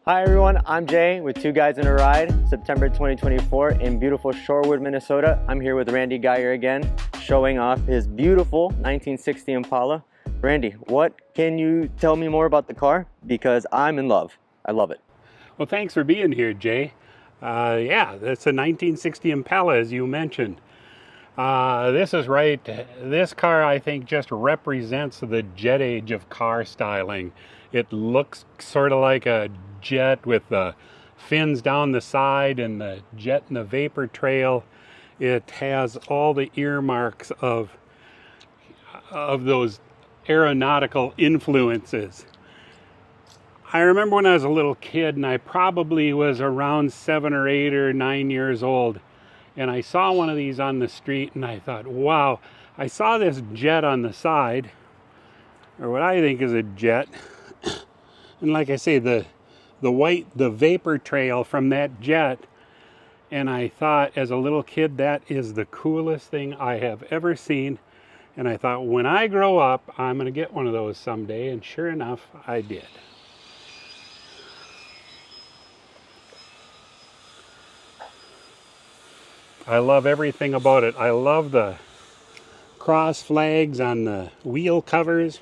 Hi everyone, I'm Jay with Two Guys in a Ride, September 2024 in beautiful Shorewood, Minnesota. I'm here with Randy Geyer again, showing off his beautiful 1960 Impala. Randy, what can you tell me more about the car? Because I'm in love. I love it. Well, thanks for being here, Jay. Yeah, that's a 1960 Impala, as you mentioned. This is right. This car, I think, just represents the jet age of car styling. It looks sort of like a jet with the fins down the side and the jet and the vapor trail. It has all the earmarks of those aeronautical influences. I remember when I was a little kid, and I probably was around 7 or 8 or 9 years old, and I saw one of these on the street, and I thought, wow, I saw this jet on the side, or what I think is a jet, and like I say, the vapor trail from that jet, and I thought as a little kid, that is the coolest thing I have ever seen. And I thought, when I grow up, I'm going to get one of those someday, and sure enough, I did. I love everything about it. I love the cross flags on the wheel covers.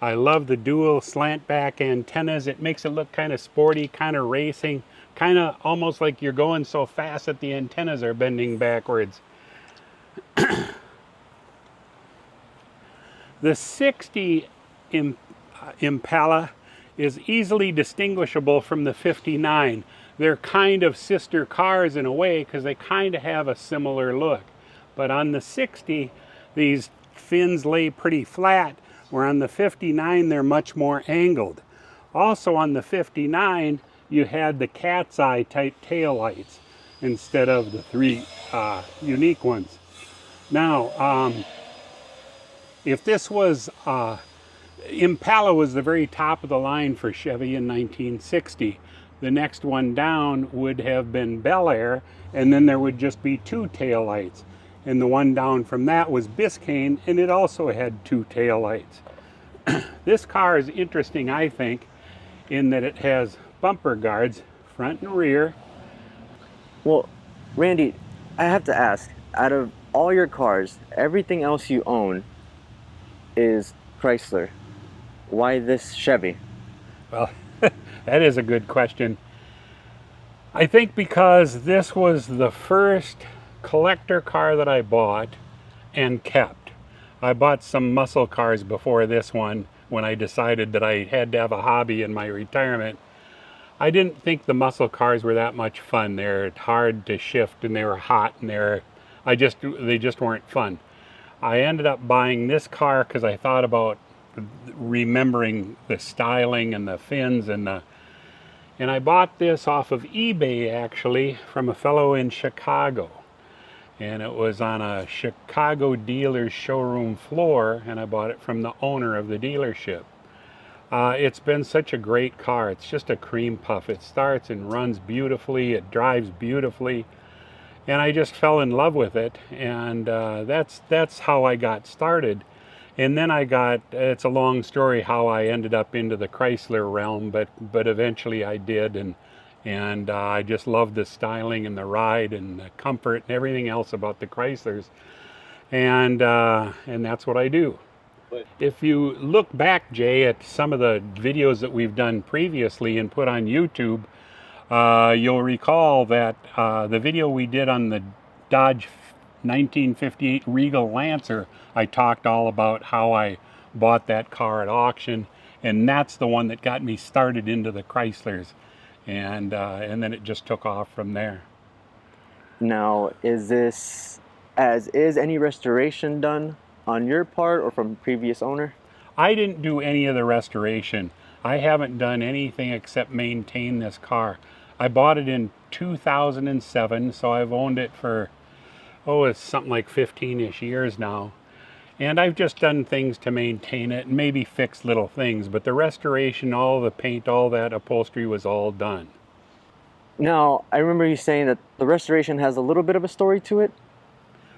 I love the dual slant back antennas. It makes it look kind of sporty, kind of racing, kind of almost like you're going so fast that the antennas are bending backwards. The 60 Impala is easily distinguishable from the 59. They're kind of sister cars in a way because they kind of have a similar look. But on the 60, these fins lay pretty flat, where on the 59 they're much more angled. Also on the 59, you had the cat's eye type tail lights instead of the three unique ones. Now, if this was Impala was the very top of the line for Chevy in 1960. The next one down would have been Bel Air, and then there would just be 2 tail lights. And the one down from that was Biscayne, and it also had 2 tail lights. This car is interesting, I think, in that it has bumper guards, front and rear. Well, Randy, I have to ask, out of all your cars, everything else you own is Chrysler. Why this Chevy? Well, that is a good question. I think because this was the first collector car that I bought and kept. I bought some muscle cars before this one when I decided that I had to have a hobby in my retirement. I didn't think the muscle cars were that much fun. They're hard to shift and they were hot and they just weren't fun. I ended up buying this car because I thought about remembering the styling and the fins and I bought this off of eBay actually from a fellow in Chicago, and it was on a Chicago dealer's showroom floor, and I bought it from the owner of the dealership. It's been such a great car. It's just a cream puff. It starts and runs beautifully, it drives beautifully, and I just fell in love with it, and that's how I got started. And then it's a long story how I ended up into the Chrysler realm, but eventually I did, and I just loved the styling and the ride and the comfort and everything else about the Chryslers, and that's what I do. If you look back, Jay, at some of the videos that we've done previously and put on YouTube, you'll recall that the video we did on the Dodge 1958 Regal Lancer, I talked all about how I bought that car at auction, and that's the one that got me started into the Chryslers, and then it just took off from there. Now, is any restoration done on your part or from previous owner? I didn't do any of the restoration. I haven't done anything except maintain this car. I bought it in 2007, so I've owned it for it's something like 15-ish years now. And I've just done things to maintain it and maybe fix little things, but the restoration, all the paint, all that upholstery was all done. Now, I remember you saying that the restoration has a little bit of a story to it.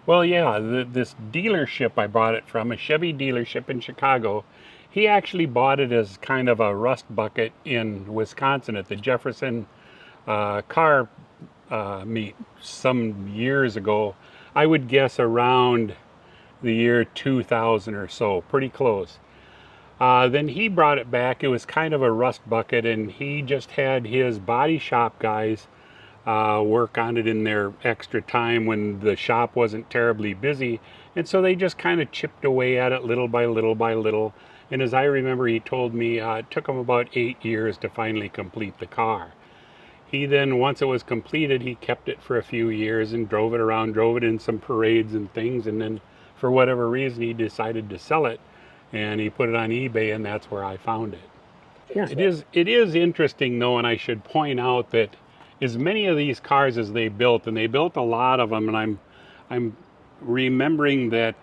Well, yeah, this dealership I bought it from, a Chevy dealership in Chicago, He actually bought it as kind of a rust bucket in Wisconsin at the Jefferson car meet some years ago. I would guess around the year 2000 or so, pretty close. Then he brought it back. It was kind of a rust bucket, and he just had his body shop guys work on it in their extra time when the shop wasn't terribly busy. And so they just kind of chipped away at it little by little by little. And as I remember, he told me it took him about 8 years to finally complete the car. He then, once it was completed, he kept it for a few years and drove it around, drove it in some parades and things. And then for whatever reason, he decided to sell it. And he put it on eBay, and that's where I found it. Yeah. It is interesting, though, and I should point out that as many of these cars as they built, and they built a lot of them, and I'm remembering that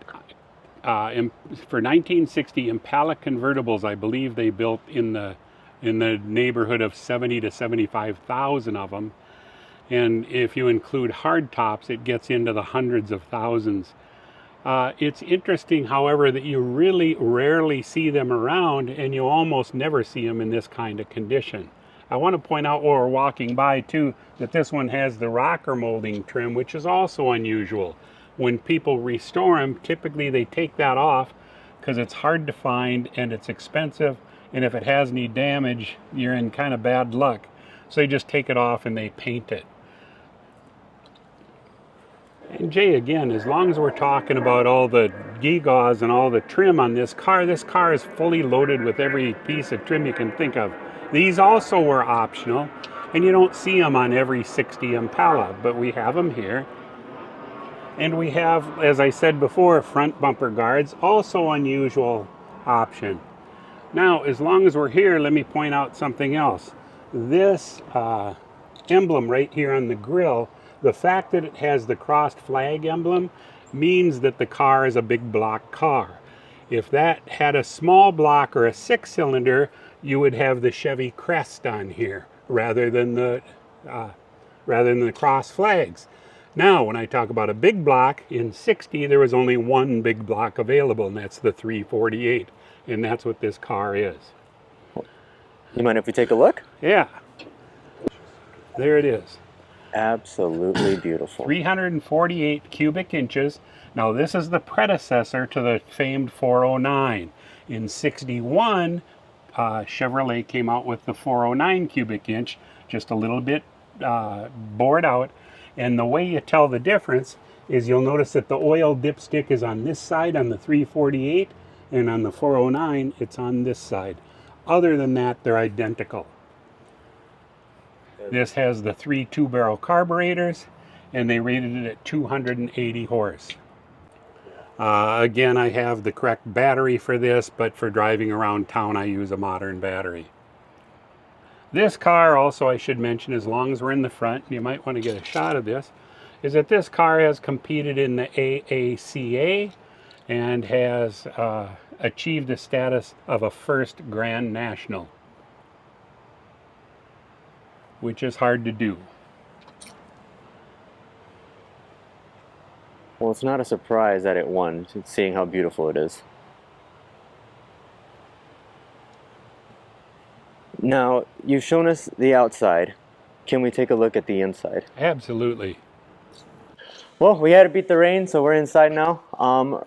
for 1960 Impala convertibles, I believe they built in the neighborhood of 70 to 75,000 of them, and if you include hard tops, it gets into the hundreds of thousands. It's interesting, however, that you really rarely see them around, and you almost never see them in this kind of condition. I want to point out while we're walking by too that this one has the rocker molding trim, which is also unusual. When people restore them, typically they take that off because it's hard to find and it's expensive, and if it has any damage, you're in kind of bad luck. So they just take it off and they paint it. And Jay, again, as long as we're talking about all the gewgaws and all the trim on this car is fully loaded with every piece of trim you can think of. These also were optional, and you don't see them on every 60 Impala, but we have them here. And we have, as I said before, front bumper guards, also unusual option. Now, as long as we're here, let me point out something else. This emblem right here on the grille, the fact that it has the crossed flag emblem means that the car is a big block car. If that had a small block or a 6-cylinder, you would have the Chevy crest on here rather than the cross flags. Now, when I talk about a big block, in 60 there was only one big block available, and that's the 348, and that's what this car is. You mind if we take a look? Yeah, there it is. Absolutely beautiful. 348 cubic inches. Now this is the predecessor to the famed 409. In 61, Chevrolet came out with the 409 cubic inch, just a little bit bored out. And the way you tell the difference is you'll notice that the oil dipstick is on this side on the 348, and on the 409 it's on this side. Other than that, they're identical. This has the 3 2-barrel carburetors, and they rated it at 280 horse. Again, I have the correct battery for this, but for driving around town I use a modern battery. This car also, I should mention, as long as we're in the front, you might want to get a shot of this, is that this car has competed in the AACA and has achieved the status of a first Grand National, which is hard to do. Well, it's not a surprise that it won, seeing how beautiful it is. Now, you've shown us the outside. Can we take a look at the inside? Absolutely. Well, we had to beat the rain, so we're inside now.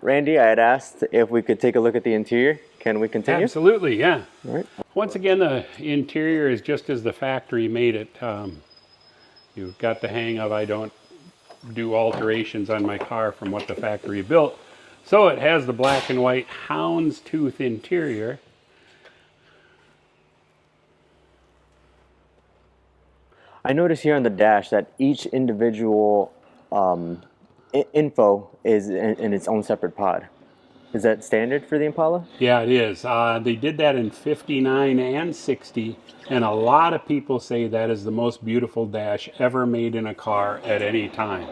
Randy, I had asked if we could take a look at the interior. Can we continue? Absolutely, yeah. All right. Once again, the interior is just as the factory made it. You've got the hang of I don't do alterations on my car from what the factory built. So it has the black and white houndstooth interior. I notice here on the dash that each individual info is in its own separate pod. Is that standard for the Impala? Yeah, it is. They did that in 59 and 60, and a lot of people say that is the most beautiful dash ever made in a car at any time.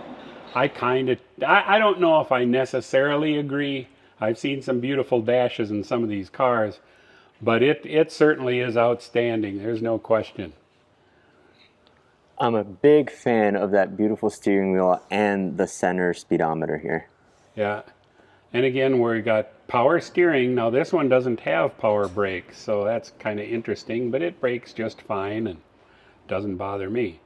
I don't know if I necessarily agree. I've seen some beautiful dashes in some of these cars, but it certainly is outstanding. There's no question. I'm a big fan of that beautiful steering wheel and the center speedometer here. Yeah. And again, we got power steering. Now this one doesn't have power brakes, so that's kind of interesting, but it brakes just fine and doesn't bother me.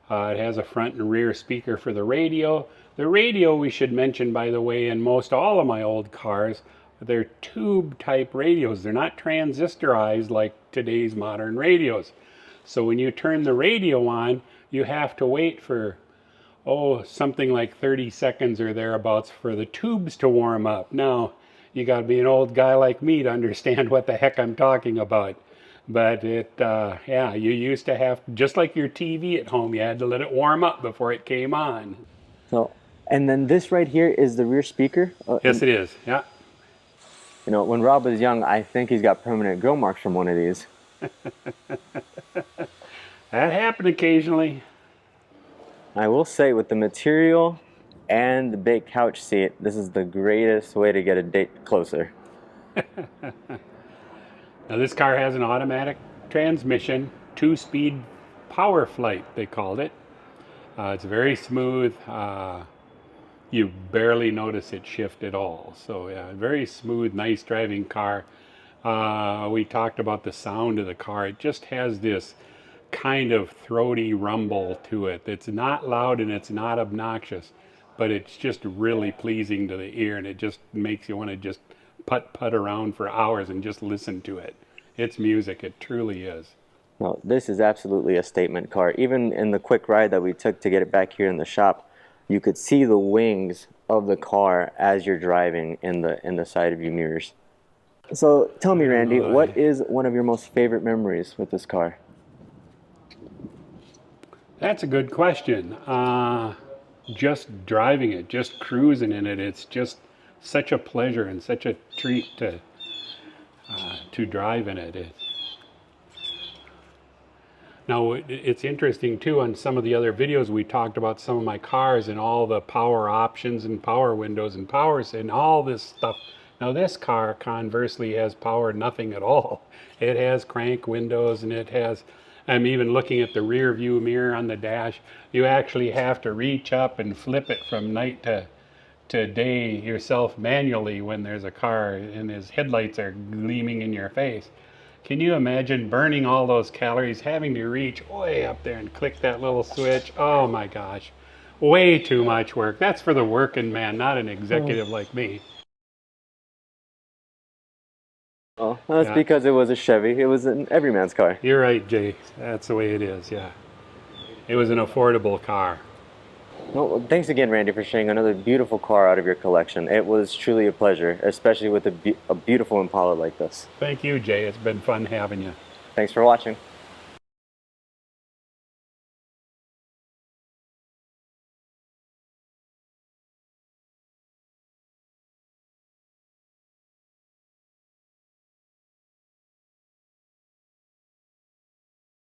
It has a front and rear speaker for the radio. The radio, we should mention, by the way, in most all of my old cars, they're tube type radios. They're not transistorized like today's modern radios. So when you turn the radio on, you have to wait for, something like 30 seconds or thereabouts for the tubes to warm up. Now, you got to be an old guy like me to understand what the heck I'm talking about. But yeah, you used to have, just like your TV at home, you had to let it warm up before it came on. So, and then this right here is the rear speaker? Yes, it is, yeah. You know, when Rob was young, I think he's got permanent grill marks from one of these. That happened occasionally. I will say, with the material and the big couch seat, this is the greatest way to get a date closer. Now this car has an automatic transmission, 2-speed power flight, they called it. It's very smooth. You barely notice it shift at all. So yeah, very smooth, nice driving car. We talked about the sound of the car. It just has this kind of throaty rumble to it. It's not loud and it's not obnoxious, but it's just really pleasing to the ear, and it just makes you want to just putt around for hours and just listen to it. It's music, it truly is. No, this is absolutely a statement car. Even in the quick ride that we took to get it back here in the shop, you could see the wings of the car as you're driving in the side view mirrors. So tell me, Randy, what is one of your most favorite memories with this car? That's a good question. Just driving it, just cruising in it, it's just such a pleasure and such a treat to drive in it. Now, it's interesting too, on some of the other videos we talked about some of my cars and all the power options and power windows and powers and all this stuff. Now this car conversely has power nothing at all. It has crank windows, and it has, I'm even looking at the rear view mirror on the dash. You actually have to reach up and flip it from night to day yourself manually when there's a car and his headlights are gleaming in your face. Can you imagine burning all those calories, having to reach way up there and click that little switch? Oh my gosh, way too much work. That's for the working man, not an executive like me. Oh, that's because it was a Chevy. It was an everyman's car. You're right, Jay. That's the way it is, yeah. It was an affordable car. Well, thanks again, Randy, for sharing another beautiful car out of your collection. It was truly a pleasure, especially with a beautiful Impala like this. Thank you, Jay. It's been fun having you. Thanks for watching.